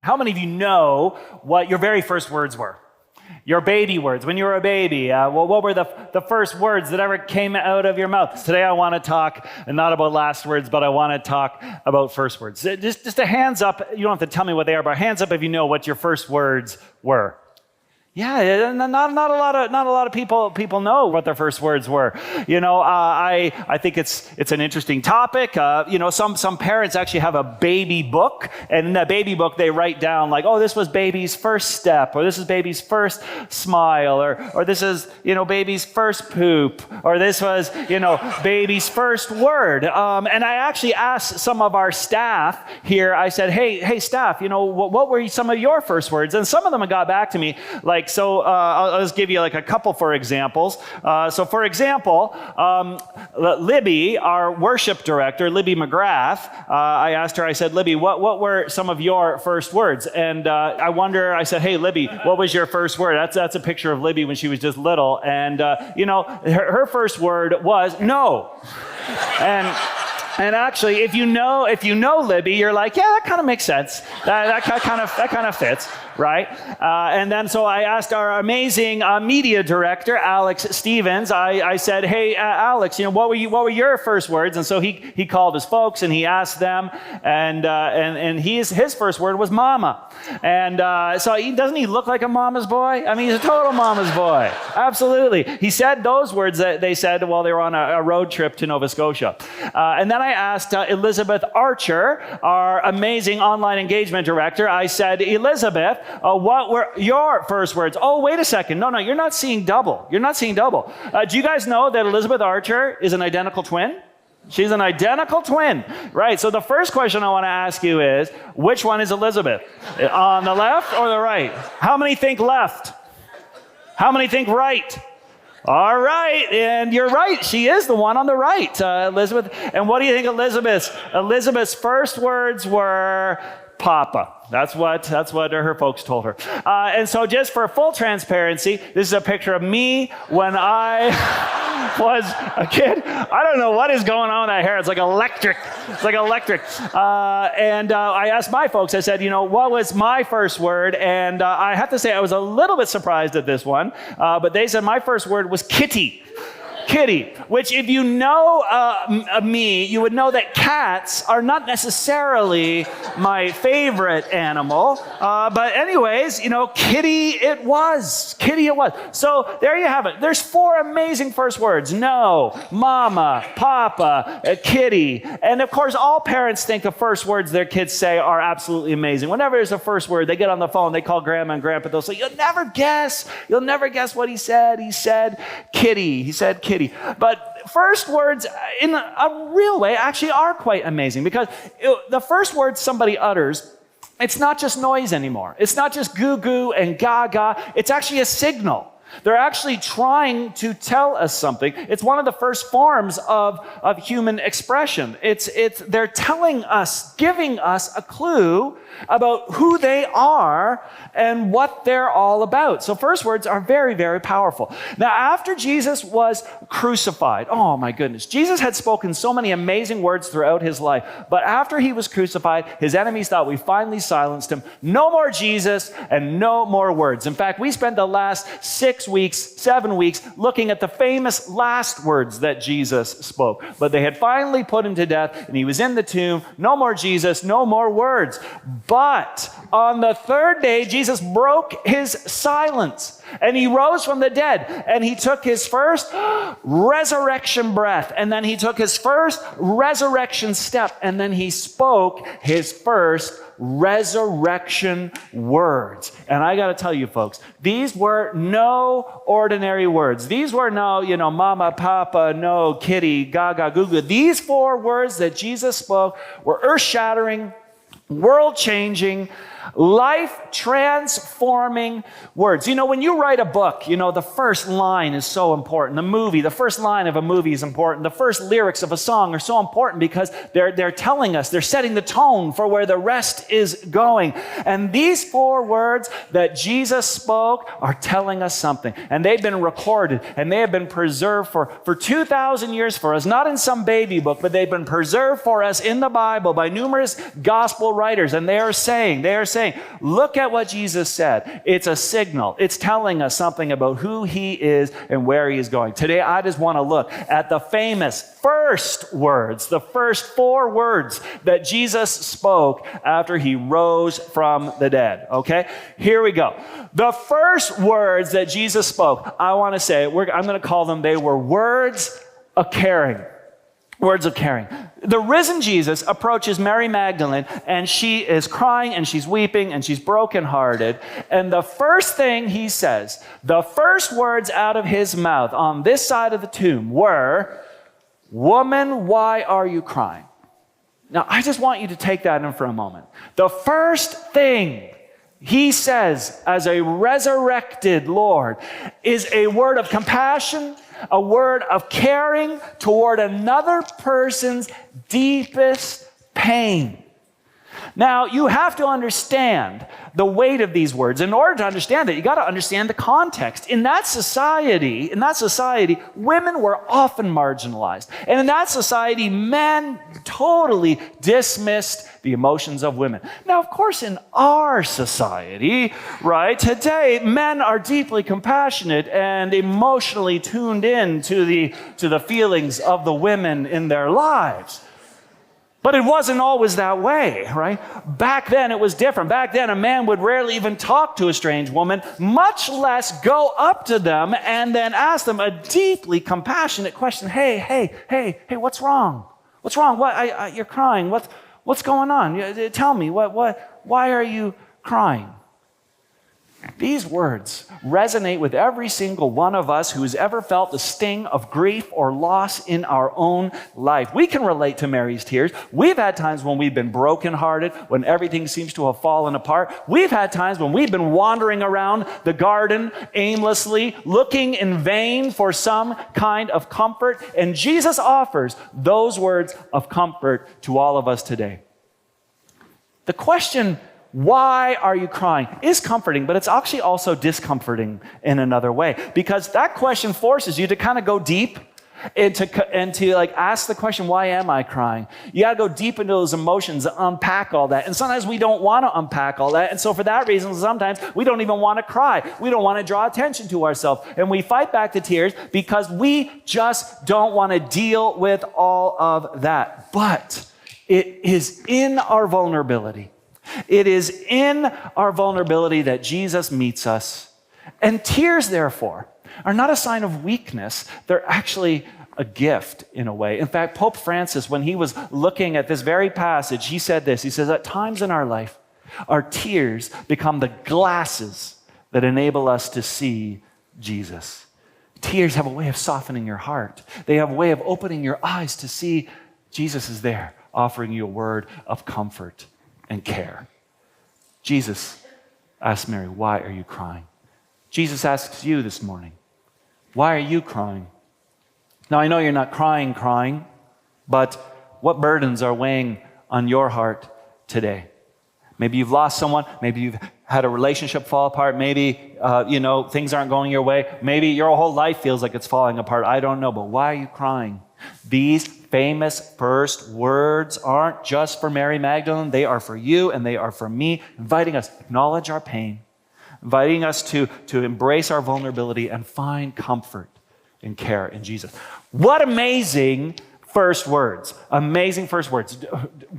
How many of you know what your very first words were? Your baby words, when you were a baby. What were the first words that ever came out of your mouth? Today I want to talk not about last words, but I want to talk about first words. Just a hands up. You don't have to tell me what they are, but hands up if you know what your first words were. Yeah, not a lot of people know what their first words were. You know, I think it's an interesting topic. You know, some parents actually have a baby book, and in that baby book they write down like, oh, this was baby's first step, or this is baby's first smile, or this is, you know, baby's first poop, or this was, you know, baby's first word. And I actually asked some of our staff here. I said, hey staff, you know, what were some of your first words? And some of them got back to me like. So I'll just give you like a couple for examples. So for example, Libby, our worship director, Libby McGrath, I asked her, I said, Libby, what were some of your first words? And I said, hey, Libby, what was your first word? That's a picture of Libby when she was just little. And, you know, her first word was no. And actually, if you know Libby, you're like, yeah, that kind of makes sense. That kind of fits, right? And then so I asked our amazing media director, Alex Stevens. I said, hey, Alex, you know, what were your first words? And so he called his folks and he asked them, and his first word was mama. And so doesn't he look like a mama's boy? I mean, he's a total mama's boy. Absolutely. He said those words that they said while they were on a road trip to Nova Scotia. And then I asked Elizabeth Archer, our amazing online engagement director. I said, Elizabeth, what were your first words? Oh, wait a second. No, you're not seeing double. You're not seeing double. Do you guys know that Elizabeth Archer is an identical twin? She's an identical twin, right? So the first question I want to ask you is, which one is Elizabeth? On the left or the right? How many think left? How many think right? All right, and you're right. She is the one on the right, Elizabeth. And what do you think Elizabeth's first words were? Papa. That's what her folks told her. And so just for full transparency, this is a picture of me when I was a kid. I don't know what is going on with that hair. It's like electric. And I asked my folks, I said, you know, what was my first word? And I have to say I was a little bit surprised at this one. But they said my first word was kitty. Kitty, which if you know me, you would know that cats are not necessarily my favorite animal. But anyways, you know, kitty it was. So there you have it. There's 4 amazing first words. No, mama, papa, kitty. And of course, all parents think the first words their kids say are absolutely amazing. Whenever there's a first word, they get on the phone, they call grandma and grandpa, they'll say, you'll never guess what he said. He said kitty. But first words, in a real way, actually are quite amazing because the first words somebody utters, it's not just noise anymore. It's not just goo-goo and gaga. It's actually a signal. They're actually trying to tell us something. It's one of the first forms of human expression. They're telling us, giving us a clue about who they are and what they're all about. So first words are very, very powerful. Now, after Jesus was crucified, oh my goodness, Jesus had spoken so many amazing words throughout his life, but after he was crucified, his enemies thought we finally silenced him. No more Jesus and no more words. In fact, we spent the last 7 weeks looking at the famous last words that Jesus spoke. But they had finally put him to death and he was in the tomb. No more Jesus, no more words. But on the third day, Jesus broke his silence and he rose from the dead and he took his first resurrection breath and then he took his first resurrection step and then he spoke his first resurrection words. And I got to tell you, folks, these were no ordinary words. These were no, mama, papa, no, kitty, gaga, goo goo. These 4 words that Jesus spoke were earth-shattering, world-changing, life-transforming words. When you write a book, the first line is so important. The first line of a movie is important. The first lyrics of a song are so important because they're telling us, they're setting the tone for where the rest is going. And these 4 words that Jesus spoke are telling us something. And they've been recorded and they have been preserved for 2,000 years for us, not in some baby book, but they've been preserved for us in the Bible by numerous gospel writers. And they are saying, saying? Look at what Jesus said. It's a signal. It's telling us something about who he is and where he is going. Today, I just want to look at the famous first words, the first 4 words that Jesus spoke after he rose from the dead. Okay? Here we go. The first words that Jesus spoke, I want to say, I'm going to call them, they were words of caring. Words of caring. The risen Jesus approaches Mary Magdalene, and she is crying, and she's weeping, and she's brokenhearted. And the first thing he says, the first words out of his mouth on this side of the tomb were, "Woman, why are you crying?" Now, I just want you to take that in for a moment. The first thing he says as a resurrected Lord is a word of compassion, a word of caring toward another person's deepest pain. Now, you have to understand the weight of these words. In order to understand it, you got to understand the context. In that society, women were often marginalized. And in that society, men totally dismissed the emotions of women. Now, of course, in our society, right, today, men are deeply compassionate and emotionally tuned in to the feelings of the women in their lives. But it wasn't always that way, right? Back then, it was different. Back then, a man would rarely even talk to a strange woman, much less go up to them and then ask them a deeply compassionate question. Hey, what's wrong? What's wrong? What? You're crying. What's going on? Tell me, why are you crying? These words resonate with every single one of us who's ever felt the sting of grief or loss in our own life. We can relate to Mary's tears. We've had times when we've been brokenhearted, when everything seems to have fallen apart. We've had times when we've been wandering around the garden aimlessly, looking in vain for some kind of comfort. And Jesus offers those words of comfort to all of us today. The question, "Why are you crying?" is comforting, but it's actually also discomforting in another way, because that question forces you to kind of go deep and to like ask the question, why am I crying? You got to go deep into those emotions, unpack all that. And sometimes we don't want to unpack all that. And so for that reason, sometimes we don't even want to cry. We don't want to draw attention to ourselves. And we fight back the tears because we just don't want to deal with all of that. But it is in our vulnerability. It is in our vulnerability that Jesus meets us. And tears, therefore, are not a sign of weakness. They're actually a gift in a way. In fact, Pope Francis, when he was looking at this very passage, he said this. He says, at times in our life, our tears become the glasses that enable us to see Jesus. Tears have a way of softening your heart. They have a way of opening your eyes to see Jesus is there, offering you a word of comfort and care. Jesus asked Mary, "Why are you crying?" Jesus asks you this morning, why are you crying? Now, I know you're not crying, but what burdens are weighing on your heart today? Maybe you've lost someone. Maybe you've had a relationship fall apart. Maybe, things aren't going your way. Maybe your whole life feels like it's falling apart. I don't know, but why are you crying? These famous first words aren't just for Mary Magdalene. They are for you and they are for me, inviting us to acknowledge our pain, inviting us to embrace our vulnerability and find comfort and care in Jesus. What amazing first words. Amazing first words.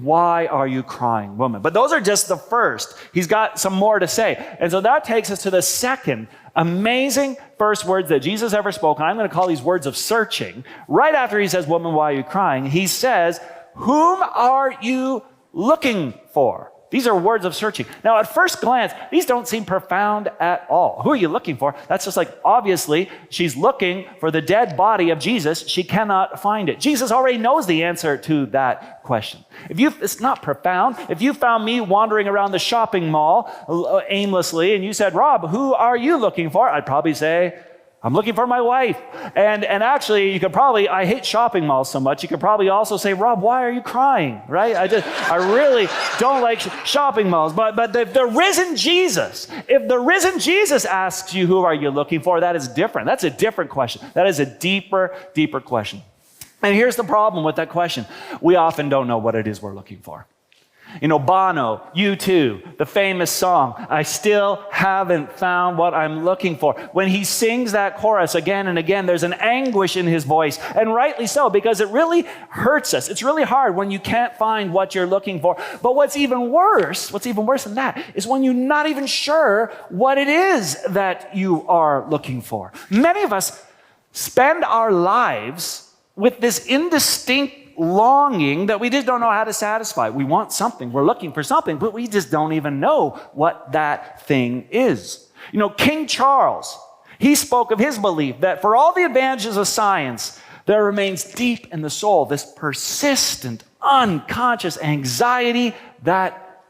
Why are you crying, woman? But those are just the first. He's got some more to say. And so that takes us to the second amazing first words that Jesus ever spoke. And I'm going to call these words of searching. Right after he says, "Woman, why are you crying?" he says, "Whom are you looking for?" These are words of searching. Now, at first glance, these don't seem profound at all. Who are you looking for? That's just like, obviously, she's looking for the dead body of Jesus. She cannot find it. Jesus already knows the answer to that question. It's not profound. If you found me wandering around the shopping mall aimlessly and you said, "Rob, who are you looking for?" I'd probably say, "I'm looking for my wife." And actually, you could probably, I hate shopping malls so much, you could probably also say, "Rob, why are you crying?" Right? I really don't like shopping malls. But the risen Jesus, if the risen Jesus asks you, "Who are you looking for?" that is different. That's a different question. That is a deeper question. And here's the problem with that question. We often don't know what it is we're looking for. Bono, U2, the famous song, I still haven't found what I'm looking for. When he sings that chorus again and again, there's an anguish in his voice, and rightly so, because it really hurts us. It's really hard when you can't find what you're looking for. But what's even worse than that, is when you're not even sure what it is that you are looking for. Many of us spend our lives with this indistinct longing that we just don't know how to satisfy. We want something, we're looking for something, but we just don't even know what that thing is. King Charles, he spoke of his belief that for all the advantages of science, there remains deep in the soul this persistent, unconscious anxiety that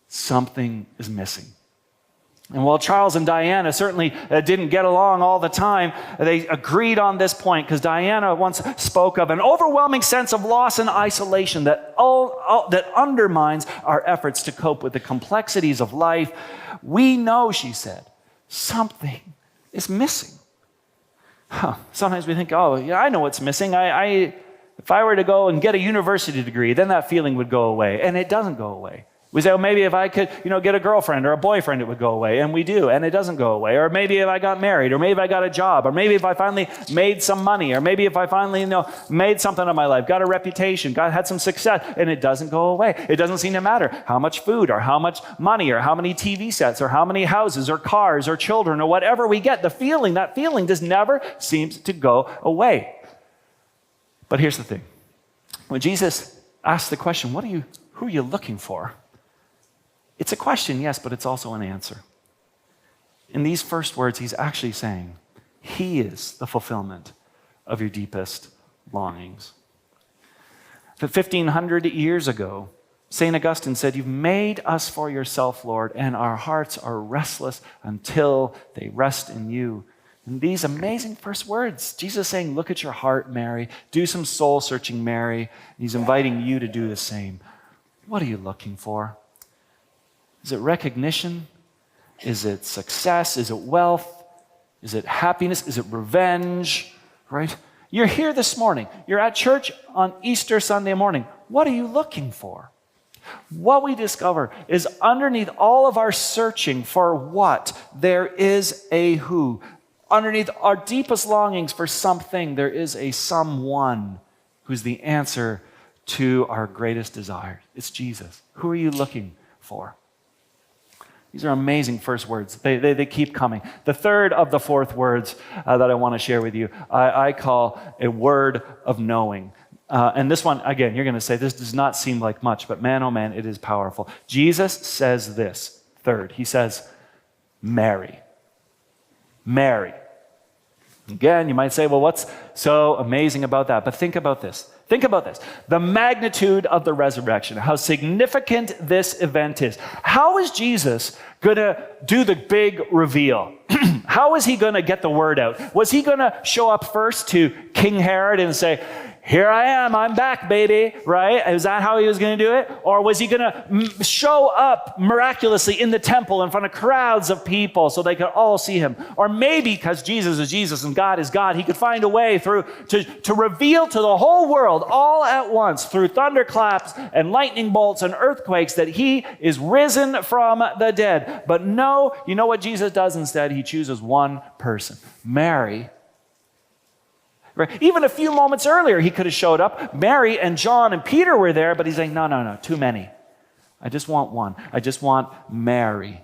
something is missing. And while Charles and Diana certainly didn't get along all the time, they agreed on this point, because Diana once spoke of an overwhelming sense of loss and isolation that undermines our efforts to cope with the complexities of life. We know, she said, something is missing. Sometimes we think, I know what's missing. If I were to go and get a university degree, then that feeling would go away. And it doesn't go away. We say, maybe if I could, get a girlfriend or a boyfriend, it would go away. And we do, and it doesn't go away. Or maybe if I got married, or maybe if I got a job, or maybe if I finally made some money, or maybe if I finally, made something of my life, got a reputation, had some success, and it doesn't go away. It doesn't seem to matter how much food, or how much money, or how many TV sets, or how many houses, or cars, or children, or whatever we get. That feeling just never seems to go away. But here's the thing. When Jesus asks the question, who are you looking for? It's a question, yes, but it's also an answer. In these first words, he's actually saying, he is the fulfillment of your deepest longings. 1,500 years ago, St. Augustine said, you've made us for yourself, Lord, and our hearts are restless until they rest in you. And these amazing first words, Jesus saying, look at your heart, Mary. Do some soul searching, Mary. He's inviting you to do the same. What are you looking for? Is it recognition? Is it success? Is it wealth? Is it happiness? Is it revenge? Right? You're here this morning. You're at church on Easter Sunday morning. What are you looking for? What we discover is underneath all of our searching for what, there is a who. Underneath our deepest longings for something, there is a someone who's the answer to our greatest desire. It's Jesus. Who are you looking for? These are amazing first words. They keep coming. The third of the fourth words that I want to share with you, I call a word of knowing. And this one, again, you're going to say, this does not seem like much, but man, oh man, it is powerful. Jesus says this, third. He says, Mary. Mary. Again, you might say, well, what's so amazing about that? But think about this. Think about this. The magnitude of the resurrection, how significant this event is. How is Jesus going to do the big reveal? How is he going to get the word out? Was he going to show up first to King Herod and say, here I am, I'm back, baby, right? Is that how he was going to do it? Or was he going to show up miraculously in the temple in front of crowds of people so they could all see him? Or maybe because Jesus is Jesus and God is God, he could find a way to reveal to the whole world all at once through thunderclaps and lightning bolts and earthquakes that he is risen from the dead. But no, you know what Jesus does instead? He chooses one person, Mary. Right? Even a few moments earlier, he could have showed up. Mary and John and Peter were there, but he's saying, no, too many. I just want one. I just want Mary.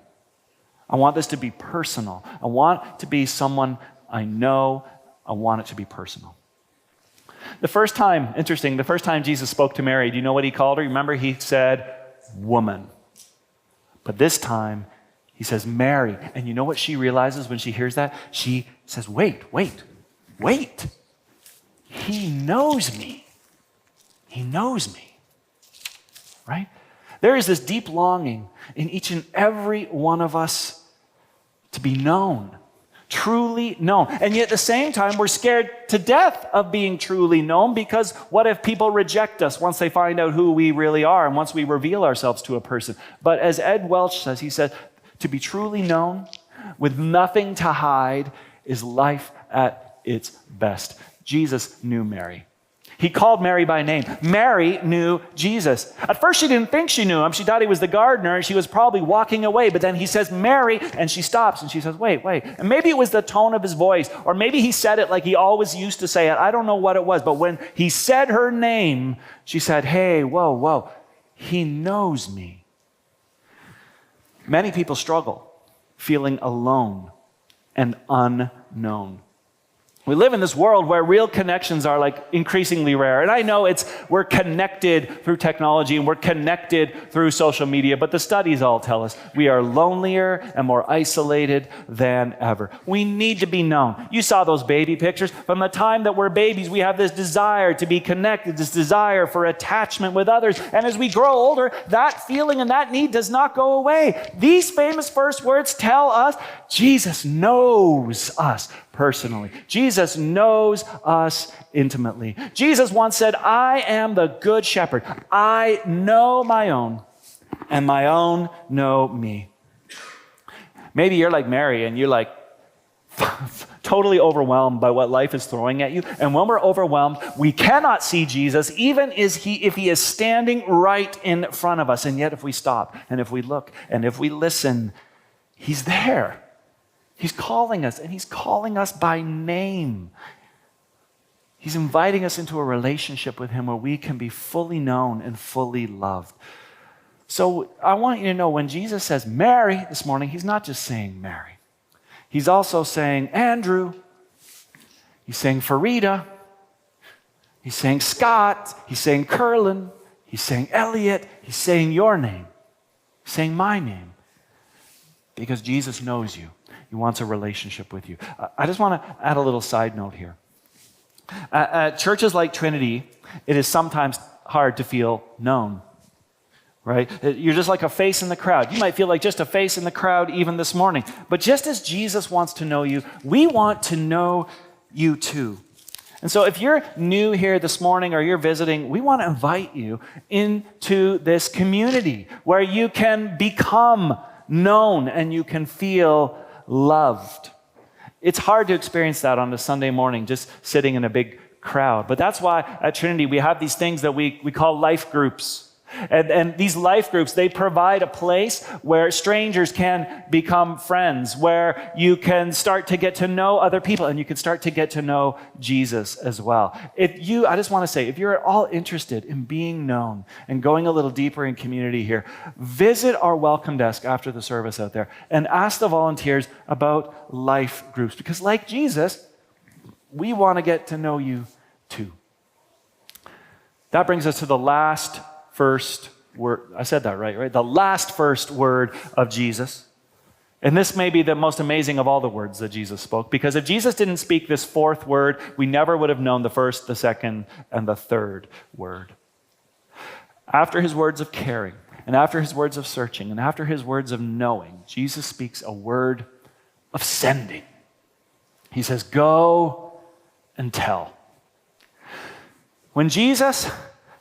I want this to be personal. I want to be someone I know. I want it to be personal. The first time Jesus spoke to Mary, do you know what he called her? Remember, he said, woman. But this time, he says, Mary. And you know what she realizes when she hears that? She says, wait. He knows me. He knows me. Right? There is this deep longing in each and every one of us to be known, truly known. And yet at the same time, we're scared to death of being truly known, because what if people reject us once they find out who we really are and once we reveal ourselves to a person? But as Ed Welch says, he said, to be truly known with nothing to hide is life at its best. Jesus knew Mary. He called Mary by name. Mary knew Jesus. At first, she didn't think she knew him. She thought he was the gardener, and she was probably walking away. But then he says, Mary, and she stops, and she says, wait. And maybe it was the tone of his voice, or maybe he said it like he always used to say it. I don't know what it was. But when he said her name, she said, hey, whoa, he knows me. Many people struggle feeling alone and unknown. We live in this world where real connections are like increasingly rare. And I know we're connected through technology and we're connected through social media, but the studies all tell us we are lonelier and more isolated than ever. We need to be known. You saw those baby pictures. From the time that we're babies, we have this desire to be connected, this desire for attachment with others. And as we grow older, that feeling and that need does not go away. These famous first words tell us Jesus knows us personally. Jesus knows us intimately. Jesus once said, I am the good shepherd. I know my own, and my own know me. Maybe you're like Mary, and you're like totally overwhelmed by what life is throwing at you. And when we're overwhelmed, we cannot see Jesus, even if he is standing right in front of us. And yet if we stop, and if we look, and if we listen, he's there. He's calling us, and he's calling us by name. He's inviting us into a relationship with him where we can be fully known and fully loved. So I want you to know when Jesus says Mary this morning, he's not just saying Mary. He's also saying Andrew. He's saying Farida. He's saying Scott. He's saying Curlin. He's saying Elliot. He's saying your name. He's saying my name. Because Jesus knows you. He wants a relationship with you. I just want to add a little side note here. At churches like Trinity, it is sometimes hard to feel known, right? You're just like a face in the crowd. You might feel like just a face in the crowd even this morning. But just as Jesus wants to know you, we want to know you too. And so if you're new here this morning or you're visiting, we want to invite you into this community where you can become known and you can feel loved. It's hard to experience that on a Sunday morning, just sitting in a big crowd. But that's why at Trinity we have these things that we call life groups. And these life groups, they provide a place where strangers can become friends, where you can start to get to know other people, and you can start to get to know Jesus as well. I just want to say, if you're at all interested in being known and going a little deeper in community here, visit our welcome desk after the service out there and ask the volunteers about life groups. Because like Jesus, we want to get to know you too. That brings us to the last first word. I said that right? The last first word of Jesus. And this may be the most amazing of all the words that Jesus spoke, because if Jesus didn't speak this fourth word, we never would have known the first, the second, and the third word. After his words of caring, and after his words of searching, and after his words of knowing, Jesus speaks a word of sending. He says, go and tell. When Jesus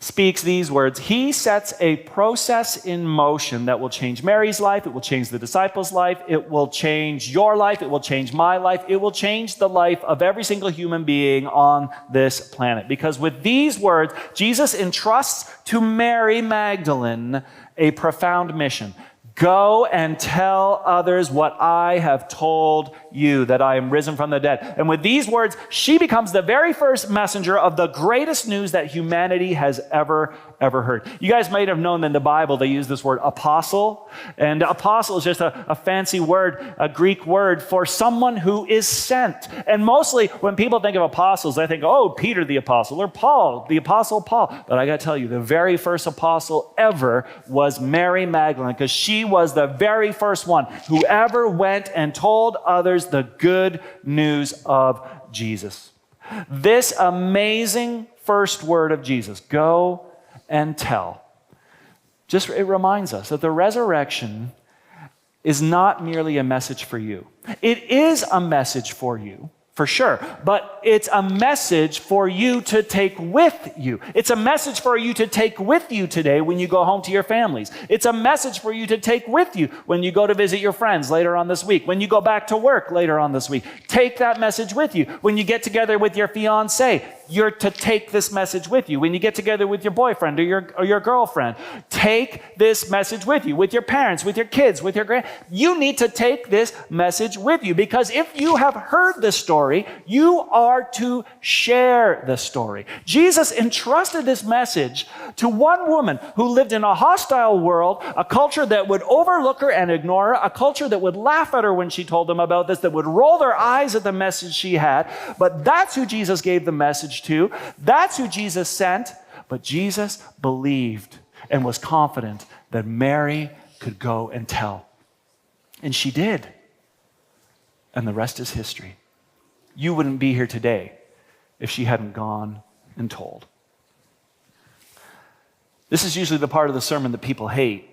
speaks these words, he sets a process in motion that will change Mary's life, it will change the disciples' life, it will change your life, it will change my life, it will change the life of every single human being on this planet. Because with these words, Jesus entrusts to Mary Magdalene a profound mission. Go and tell others what I have told you, that I am risen from the dead. And with these words, she becomes the very first messenger of the greatest news that humanity has ever heard. You guys might have known in the Bible they use this word apostle. And apostle is just a fancy word, a Greek word for someone who is sent. And mostly when people think of apostles, they think, oh, Peter the apostle or Paul, the apostle Paul. But I got to tell you, the very first apostle ever was Mary Magdalene, because she was the very first one who ever went and told others the good news of Jesus. This amazing first word of Jesus, go and tell, it reminds us that the resurrection is not merely a message for you. It is a message for you, for sure, but it's a message for you to take with you. It's a message for you to take with you today when you go home to your families. It's a message for you to take with you when you go to visit your friends later on this week, when you go back to work later on this week. Take that message with you. When you get together with your fiancé, you're to take this message with you. When you get together with your boyfriend or your girlfriend, take this message with you. With your parents, with your kids, with your you need to take this message with you, because if you have heard the story, you are to share the story. Jesus entrusted this message to one woman who lived in a hostile world, a culture that would overlook her and ignore her, a culture that would laugh at her when she told them about this, that would roll their eyes at the message she had. But that's who Jesus gave the message to. That's who Jesus sent. But Jesus believed and was confident that Mary could go and tell. And she did. And the rest is history. You wouldn't be here today if she hadn't gone and told. This is usually the part of the sermon that people hate.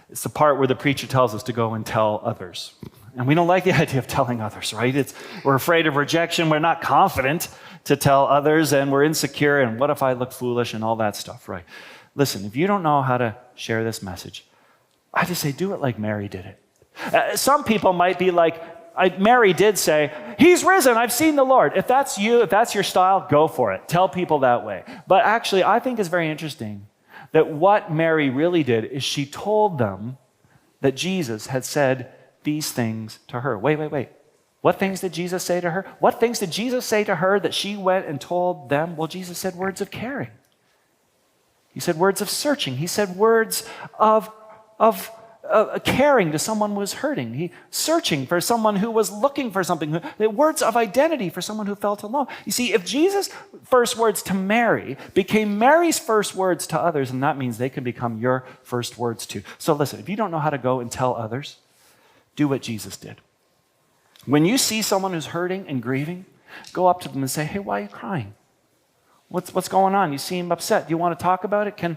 It's the part where the preacher tells us to go and tell others. And we don't like the idea of telling others, right? We're afraid of rejection. We're not confident to tell others, and we're insecure, and what if I look foolish and all that stuff, right? Listen, if you don't know how to share this message, I just say do it like Mary did it. Some people might be like, Mary did say, he's risen, I've seen the Lord. If that's you, if that's your style, go for it. Tell people that way. But actually, I think it's very interesting that what Mary really did is she told them that Jesus had said these things to her. Wait. What things did Jesus say to her? What things did Jesus say to her that she went and told them? Well, Jesus said words of caring. He said words of searching. He said words of caring to someone who was hurting. He searching for someone who was looking for something. Words of identity for someone who felt alone. You see, if Jesus' first words to Mary became Mary's first words to others, and that means they can become your first words too. So listen, if you don't know how to go and tell others, do what Jesus did. When you see someone who's hurting and grieving, go up to them and say, hey, why are you crying? What's going on? You seem upset. Do you want to talk about it? Can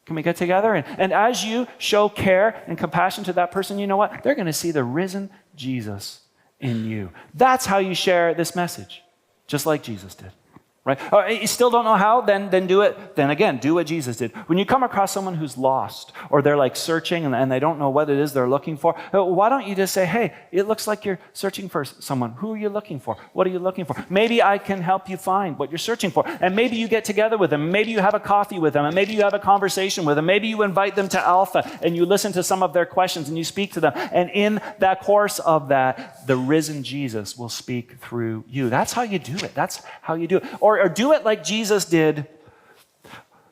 we get together? And as you show care and compassion to that person, you know what? They're going to see the risen Jesus in you. That's how you share this message, just like Jesus did. Right? You still don't know how? Then do it. Then again, do what Jesus did. When you come across someone who's lost, or they're like searching and they don't know what it is they're looking for, why don't you just say, hey, it looks like you're searching for someone. Who are you looking for? What are you looking for? Maybe I can help you find what you're searching for. And maybe you get together with them. Maybe you have a coffee with them. And maybe you have a conversation with them. Maybe you invite them to Alpha and you listen to some of their questions and you speak to them. And in that course of that, the risen Jesus will speak through you. That's how you do it. That's how you do it. Or do it like Jesus did.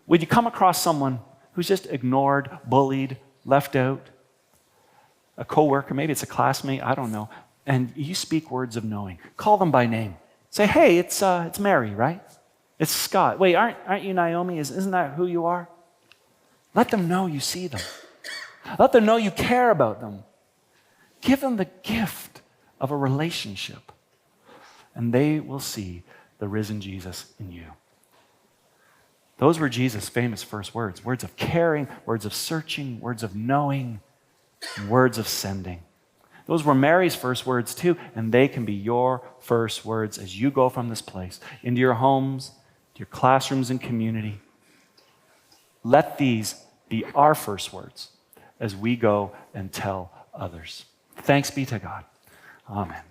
When you come across someone who's just ignored, bullied, left out, a coworker, maybe it's a classmate, I don't know, and you speak words of knowing. Call them by name. Say, hey, it's Mary, right? It's Scott. Wait, aren't you Naomi? Isn't that who you are? Let them know you see them. Let them know you care about them. Give them the gift of a relationship, and they will see the risen Jesus in you. Those were Jesus' famous first words. Words of caring, words of searching, words of knowing, words of sending. Those were Mary's first words too, and they can be your first words as you go from this place into your homes, to your classrooms and community. Let these be our first words as we go and tell others. Thanks be to God. Amen.